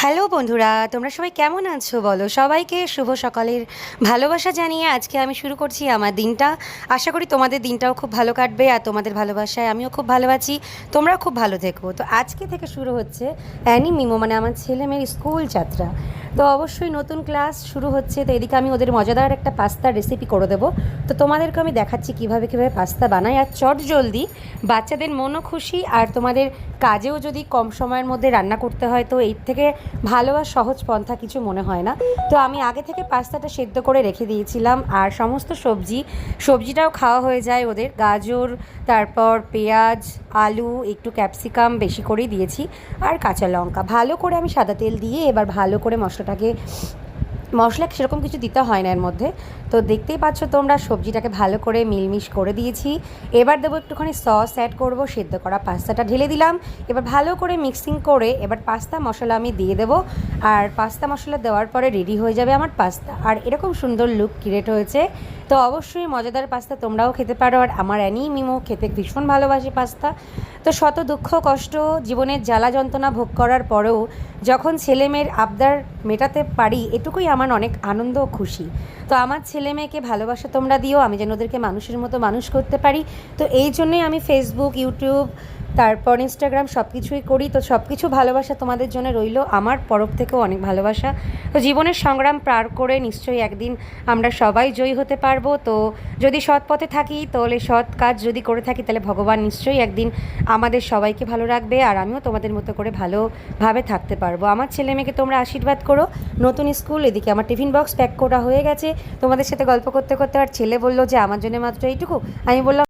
Hello বন্ধুরা, তোমরা সবাই কেমন আছো বলো? সবাইকে শুভ সকালের ভালোবাসা জানিয়ে আজকে আমি শুরু করছি আমার দিনটা। আশা করি তোমাদের দিনটাও খুব ভালো কাটবে আর তোমাদের ভালোবাসায় আমিও খুব ভালো আছি, তোমরাও খুব ভালো থেকো। তো আজকে থেকে শুরু হচ্ছে অ্যানি মিমো মানে আমার ছেলে মেয়ের স্কুল যাত্রা। তো অবশ্যই নতুন ক্লাস শুরু হচ্ছে, তো এদিকে আমি ওদের মজাদার একটা পাস্তার রেসিপি করে দেবো। তো তোমাদেরকে আমি দেখাচ্ছি কীভাবে পাস্তা বানাই আর চট জলদি বাচ্চাদের মনও খুশি আর তোমাদের কাজেও যদি কম সময়ের মধ্যে রান্না করতে হয় তো এর থেকে ভালো আর সহজ পন্থা কিছু মনে হয় না। তো আমি আগে থেকে পাস্তাটা সেদ্ধ করে রেখে দিয়েছিলাম আর সমস্ত সবজিটাও খাওয়া হয়ে যায় ওদের। গাজর, তারপর পেঁয়াজ, আলু, একটু ক্যাপসিকাম বেশি করেই দিয়েছি আর কাঁচা লঙ্কা। ভালো করে আমি সাদা তেল দিয়ে এবার ভালো করে মশলা সেরকম কিছু দিতে হয় না এর মধ্যে। তো দেখতেই পাচ্ছ তোমরা সবজিটাকে ভালো করে মিলমিশ করে দিয়েছি। এবার দেবো একটুখানি সস অ্যাড করব, সেদ্ধ করা পাস্তাটা ঢেলে দিলাম। এবার ভালো করে মিক্সিং করে এবার পাস্তা মশলা আমি দিয়ে দেবো। আর পাস্তা মশলা দেওয়ার পরে রেডি হয়ে যাবে আমার পাস্তা। আর এরকম সুন্দর লুক ক্রিয়েট হয়েছে। তো অবশ্যই মজাদার পাস্তা তোমরাও খেতে পারো। আর আমার অ্যানি মিমো খেতে ভীষণ ভালোবাসে পাস্তা। তো শত দুঃখ কষ্ট জীবনের জ্বালা যন্ত্রণা ভোগ করার পরেও যখন ছেলেমেয়ের আবদার মেটাতে পারি এটুকুই আমার অনেক আনন্দ ও খুশি। তো আমার ছেলে মেয়েকে ভালোবাসা তোমরা দিও, আমি যেন ওদেরকে মানুষের মতো মানুষ করতে পারি। তো এই জন্যই আমি ফেসবুক, ইউটিউব, তারপর ইনস্টাগ্রাম সব কিছুই করি। তো সব কিছু ভালোবাসা তোমাদের জন্য রইল, আমার তরফ থেকেও অনেক ভালোবাসা। তো জীবনের সংগ্রাম পার করে নিশ্চয়ই একদিন আমরা সবাই জয়ী হতে পারবো। তো যদি সৎ পথে থাকি তাহলে, সৎ কাজ যদি করে থাকি তাহলে ভগবান নিশ্চয়ই একদিন আমাদের সবাইকে ভালো রাখবে আর আমিও তোমাদের মতো করে ভালোভাবে থাকতে পারবো। আমার ছেলে মেয়েকে তোমরা আশীর্বাদ করো। নতুন স্কুল, এদিকে আমার টিফিন বক্স প্যাক করা হয়ে গেছে। তোমাদের সাথে গল্প করতে করতে আর ছেলে বললো যে আমার জন্য মাত্র এইটুকু। আমি বললাম